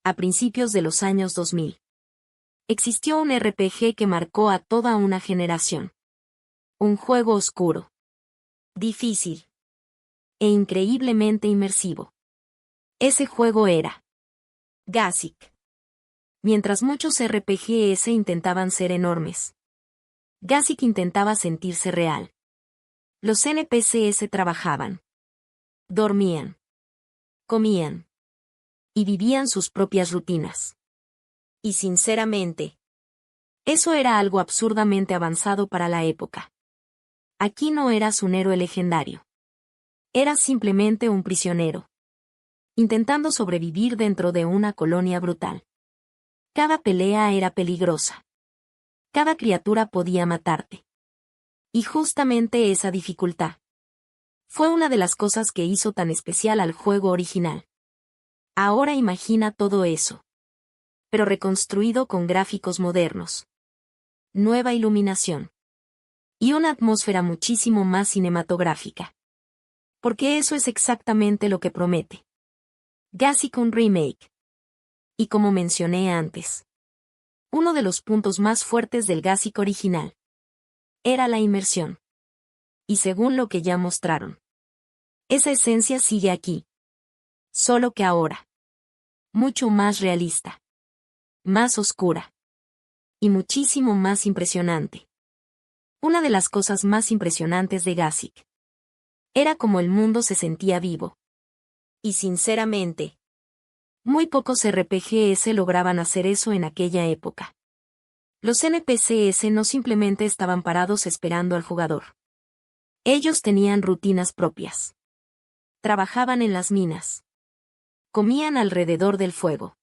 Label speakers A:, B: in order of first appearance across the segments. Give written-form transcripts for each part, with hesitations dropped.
A: a principios de los años 2000. Existió un RPG que marcó a toda una generación. Un juego oscuro, difícil e increíblemente inmersivo. Ese juego era Gazik. Mientras muchos RPGs intentaban ser enormes, Gazik intentaba sentirse real. Los NPCs trabajaban, dormían, comían y vivían sus propias rutinas. Y sinceramente, eso era algo absurdamente avanzado para la época. Aquí no eras un héroe legendario. Eras simplemente un prisionero, intentando sobrevivir dentro de una colonia brutal. Cada pelea era peligrosa. Cada criatura podía matarte. Y justamente esa dificultad fue una de las cosas que hizo tan especial al juego original. Ahora imagina todo eso, pero reconstruido con gráficos modernos, nueva iluminación y una atmósfera muchísimo más cinematográfica. Porque eso es exactamente lo que promete Gazik, un remake. Y como mencioné antes, uno de los puntos más fuertes del Gazik original era la inmersión. Y según lo que ya mostraron, esa esencia sigue aquí. Solo que ahora, mucho más realista, más oscura y muchísimo más impresionante. Una de las cosas más impresionantes de Gazik era cómo el mundo se sentía vivo. Y sinceramente, muy pocos RPGs lograban hacer eso en aquella época. Los NPCs no simplemente estaban parados esperando al jugador. Ellos tenían rutinas propias. Trabajaban en las minas. Comían alrededor del fuego.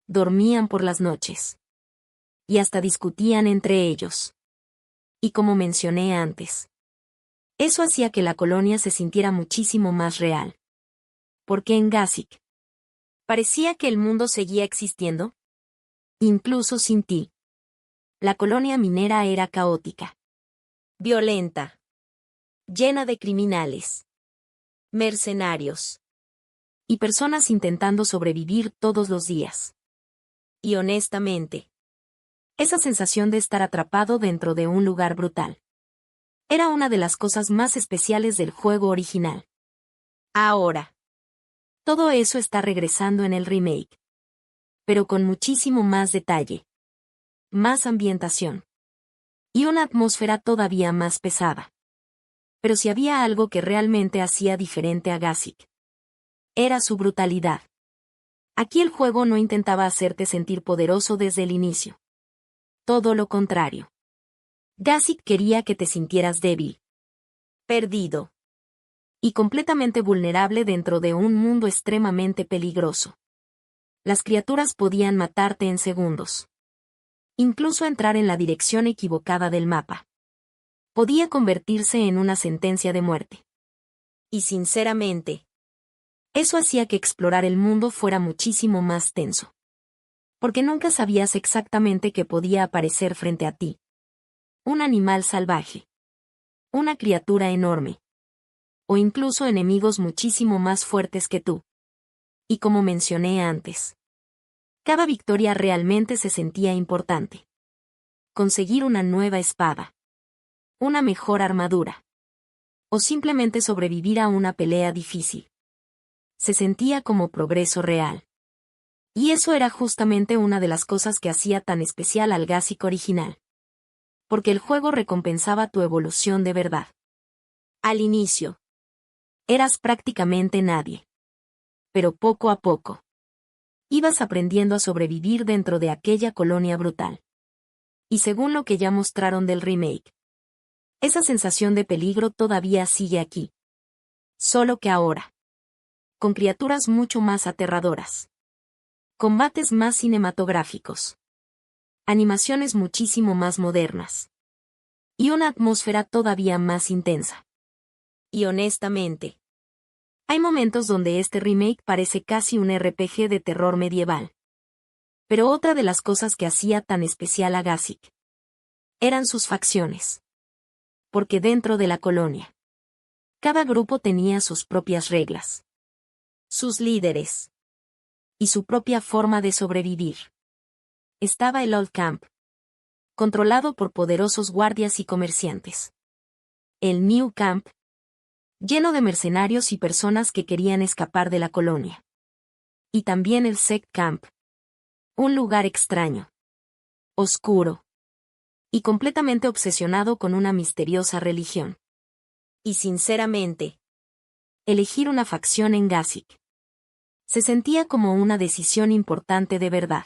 A: Dormían por las noches. Y hasta discutían entre ellos. Y como mencioné antes, eso hacía que la colonia se sintiera muchísimo más real. Porque en Gazik parecía que el mundo seguía existiendo, incluso sin ti. La colonia minera era caótica, violenta, llena de criminales, mercenarios y personas intentando sobrevivir todos los días. Y honestamente, esa sensación de estar atrapado dentro de un lugar brutal era una de las cosas más especiales del juego original. Ahora, todo eso está regresando en el remake, pero con muchísimo más detalle, más ambientación y una atmósfera todavía más pesada. Pero si había algo que realmente hacía diferente a Gazik, era su brutalidad. Aquí el juego no intentaba hacerte sentir poderoso desde el inicio. Todo lo contrario. Gazik quería que te sintieras débil, perdido y completamente vulnerable dentro de un mundo extremadamente peligroso. Las criaturas podían matarte en segundos. Incluso entrar en la dirección equivocada del mapa podía convertirse en una sentencia de muerte. Y sinceramente, eso hacía que explorar el mundo fuera muchísimo más tenso. Porque nunca sabías exactamente qué podía aparecer frente a ti. Un animal salvaje. Una criatura enorme. O incluso enemigos muchísimo más fuertes que tú. Y como mencioné antes, cada victoria realmente se sentía importante. Conseguir una nueva espada. Una mejor armadura. O simplemente sobrevivir a una pelea difícil. Se sentía como progreso real. Y eso era justamente una de las cosas que hacía tan especial al Gazik original. Porque el juego recompensaba tu evolución de verdad. Al inicio, eras prácticamente nadie. Pero poco a poco, ibas aprendiendo a sobrevivir dentro de aquella colonia brutal. Y según lo que ya mostraron del remake, esa sensación de peligro todavía sigue aquí. Solo que ahora, con criaturas mucho más aterradoras. Combates más cinematográficos. Animaciones muchísimo más modernas. Y una atmósfera todavía más intensa. Y honestamente, hay momentos donde este remake parece casi un RPG de terror medieval. Pero otra de las cosas que hacía tan especial a Gazik eran sus facciones. Porque dentro de la colonia, cada grupo tenía sus propias reglas. Sus líderes. y su propia forma de sobrevivir. Estaba el Old Camp, controlado por poderosos guardias y comerciantes. El New Camp, lleno de mercenarios y personas que querían escapar de la colonia. Y también el Sect Camp, un lugar extraño, oscuro y completamente obsesionado con una misteriosa religión. Y sinceramente, elegir una facción en Gasic se sentía como una decisión importante de verdad,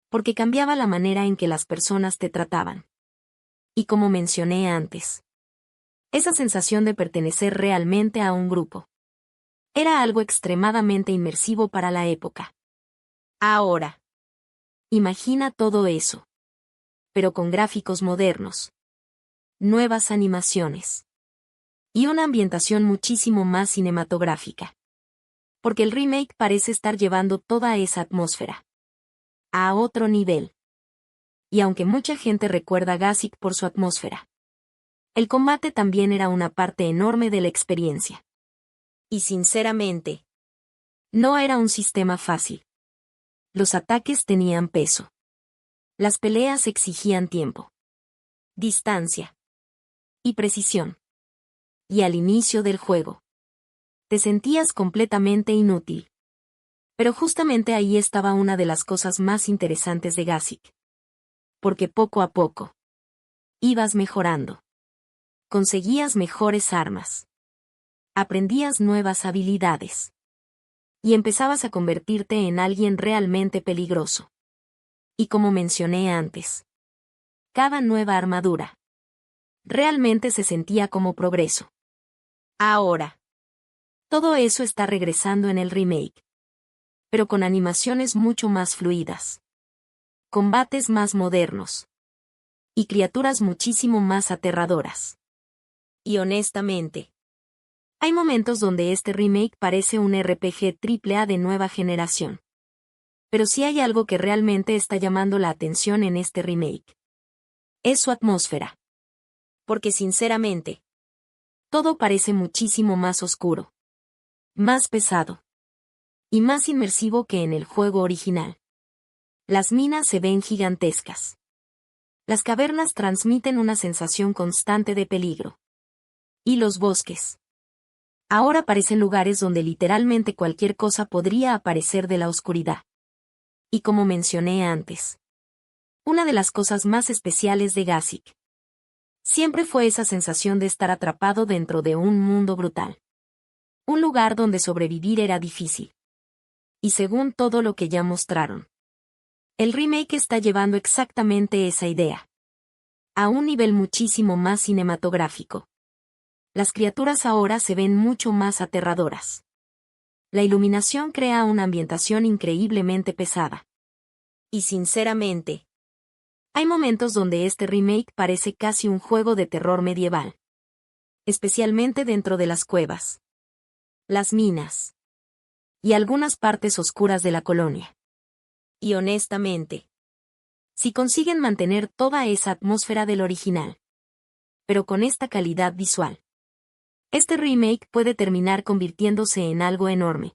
A: porque cambiaba la manera en que las personas te trataban. Y como mencioné antes, esa sensación de pertenecer realmente a un grupo era algo extremadamente inmersivo para la época. Ahora, imagina todo eso, pero con gráficos modernos, nuevas animaciones y una ambientación muchísimo más cinematográfica. Porque el remake parece estar llevando toda esa atmósfera a otro nivel. Y aunque mucha gente recuerda Gasic por su atmósfera, el combate también era una parte enorme de la experiencia. Y sinceramente, no era un sistema fácil. Los ataques tenían peso. Las peleas exigían tiempo, distancia y precisión. Y al inicio del juego, te sentías completamente inútil. Pero justamente ahí estaba una de las cosas más interesantes de Gasic. Porque poco a poco, ibas mejorando. Conseguías mejores armas. Aprendías nuevas habilidades. Y empezabas a convertirte en alguien realmente peligroso. Y como mencioné antes, cada nueva armadura realmente se sentía como progreso. Ahora, todo eso está regresando en el remake, pero con animaciones mucho más fluidas, combates más modernos y criaturas muchísimo más aterradoras. Y honestamente, hay momentos donde este remake parece un RPG AAA de nueva generación. Pero si hay algo que realmente está llamando la atención en este remake, es su atmósfera. Porque sinceramente, todo parece muchísimo más oscuro, más pesado y más inmersivo que en el juego original. Las minas se ven gigantescas. Las cavernas transmiten una sensación constante de peligro. Y los bosques ahora parecen lugares donde literalmente cualquier cosa podría aparecer de la oscuridad. Y como mencioné antes, una de las cosas más especiales de Gasic siempre fue esa sensación de estar atrapado dentro de un mundo brutal. Un lugar donde sobrevivir era difícil. Y según todo lo que ya mostraron, el remake está llevando exactamente esa idea a un nivel muchísimo más cinematográfico. Las criaturas ahora se ven mucho más aterradoras. La iluminación crea una ambientación increíblemente pesada. Y sinceramente, hay momentos donde este remake parece casi un juego de terror medieval. Especialmente dentro de las cuevas, las minas y algunas partes oscuras de la colonia. Y honestamente, si consiguen mantener toda esa atmósfera del original, pero con esta calidad visual, este remake puede terminar convirtiéndose en algo enorme.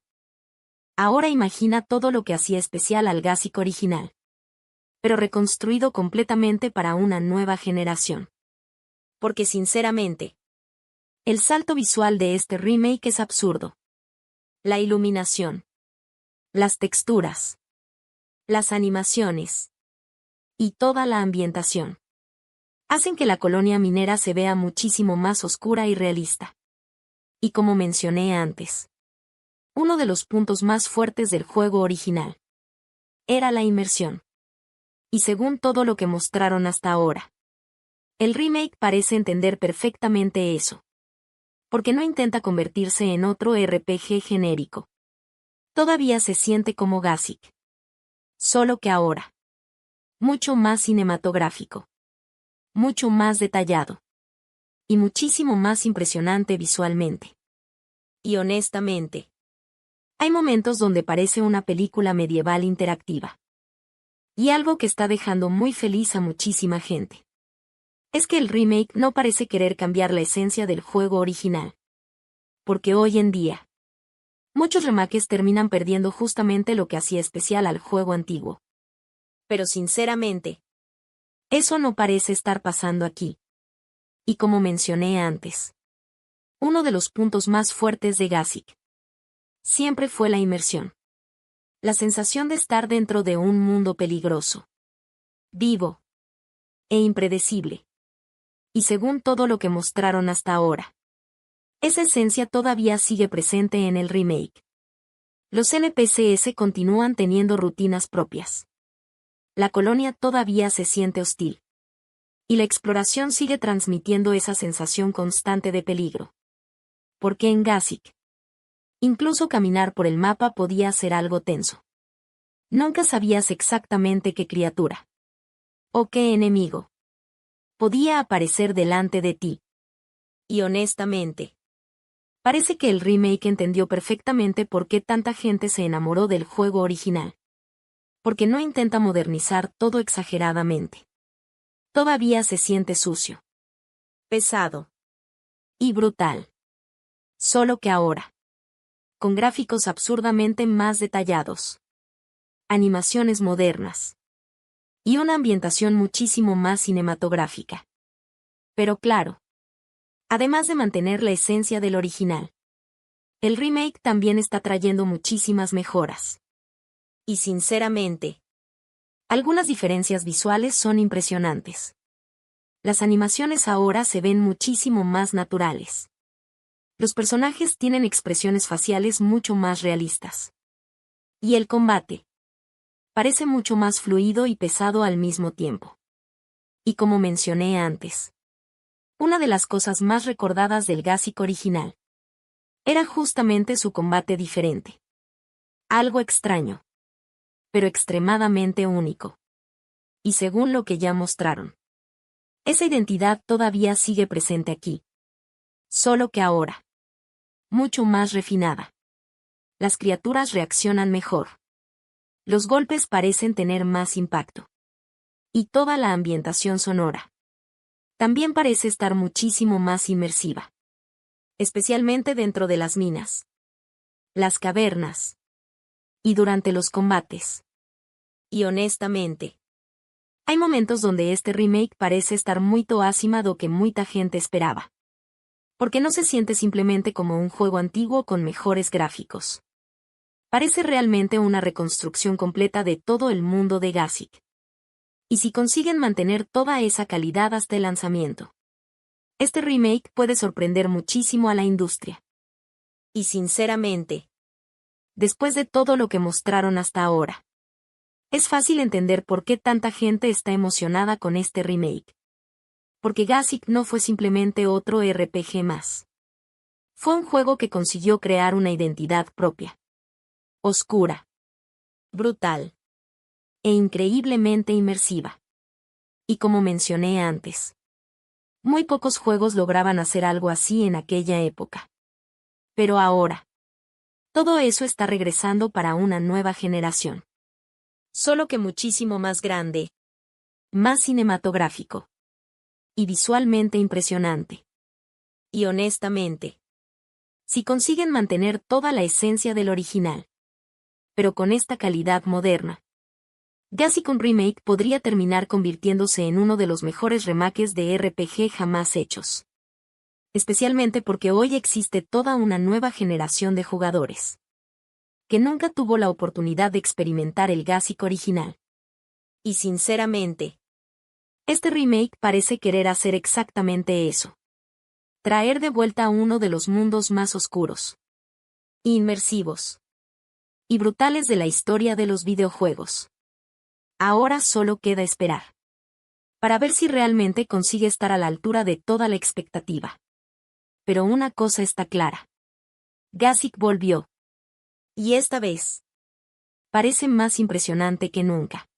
A: Ahora imagina todo lo que hacía especial al Gasic original, pero reconstruido completamente para una nueva generación. Porque sinceramente, el salto visual de este remake es absurdo. La iluminación, las texturas, las animaciones y toda la ambientación hacen que la colonia minera se vea muchísimo más oscura y realista. Y como mencioné antes, uno de los puntos más fuertes del juego original era la inmersión. Y según todo lo que mostraron hasta ahora, el remake parece entender perfectamente eso. Porque no intenta convertirse en otro RPG genérico. Todavía se siente como Gasic. Solo que ahora, mucho más cinematográfico, mucho más detallado y muchísimo más impresionante visualmente. Y honestamente, hay momentos donde parece una película medieval interactiva. Y algo que está dejando muy feliz a muchísima gente es que el remake no parece querer cambiar la esencia del juego original. Porque hoy en día, Muchos remakes terminan perdiendo justamente lo que hacía especial al juego antiguo. Pero sinceramente, eso no parece estar pasando aquí. Y como mencioné antes, uno de los puntos más fuertes de Gothic siempre fue la inmersión. La sensación de estar dentro de un mundo peligroso, vivo e impredecible. Y según todo lo que mostraron hasta ahora, esa esencia todavía sigue presente en el remake. Los NPCs continúan teniendo rutinas propias. La colonia todavía se siente hostil. Y la exploración sigue transmitiendo esa sensación constante de peligro. Porque en Gothic, incluso caminar por el mapa podía ser algo tenso. Nunca sabías exactamente qué criatura o qué enemigo podía aparecer delante de ti. Y honestamente, parece que el remake entendió perfectamente por qué tanta gente se enamoró del juego original. Porque no intenta modernizar todo exageradamente. Todavía se siente sucio, pesado y brutal. Solo que ahora, con gráficos absurdamente más detallados, animaciones modernas y una ambientación muchísimo más cinematográfica. Pero claro, además de mantener la esencia del original, el remake también está trayendo muchísimas mejoras. Y sinceramente, algunas diferencias visuales son impresionantes. Las animaciones ahora se ven muchísimo más naturales. Los personajes tienen expresiones faciales mucho más realistas. Y el combate parece mucho más fluido y pesado al mismo tiempo. Y como mencioné antes, una de las cosas más recordadas del Gothic original era justamente su combate diferente. Algo extraño, pero extremadamente único. Y según lo que ya mostraron, esa identidad todavía sigue presente aquí. Solo que ahora, mucho más refinada. Las criaturas reaccionan mejor. Los golpes parecen tener más impacto. Y toda la ambientación sonora también parece estar muchísimo más inmersiva. Especialmente dentro de las minas, las cavernas y durante los combates. Y honestamente, hay momentos donde este remake parece estar muy asimado que mucha gente esperaba. Porque no se siente simplemente como un juego antiguo con mejores gráficos. Parece realmente una reconstrucción completa de todo el mundo de Gothic. Y si consiguen mantener toda esa calidad hasta el lanzamiento, este remake puede sorprender muchísimo a la industria. Y sinceramente, después de todo lo que mostraron hasta ahora, es fácil entender por qué tanta gente está emocionada con este remake. Porque Gothic no fue simplemente otro RPG más. Fue un juego que consiguió crear una identidad propia. Oscura, brutal e increíblemente inmersiva. Y como mencioné antes, muy pocos juegos lograban hacer algo así en aquella época. Pero ahora, todo eso está regresando para una nueva generación. Solo que muchísimo más grande, más cinematográfico y visualmente impresionante. Y honestamente, si consiguen mantener toda la esencia del original, pero con esta calidad moderna, Gothic Remake podría terminar convirtiéndose en uno de los mejores remakes de RPG jamás hechos. Especialmente porque hoy existe toda una nueva generación de jugadores que nunca tuvo la oportunidad de experimentar el Gothic original. Y sinceramente, este remake parece querer hacer exactamente eso. Traer de vuelta a uno de los mundos más oscuros, inmersivos y brutales de la historia de los videojuegos. Ahora solo queda esperar para ver si realmente consigue estar a la altura de toda la expectativa. Pero una cosa está clara. Gothic volvió. Y esta vez, parece más impresionante que nunca.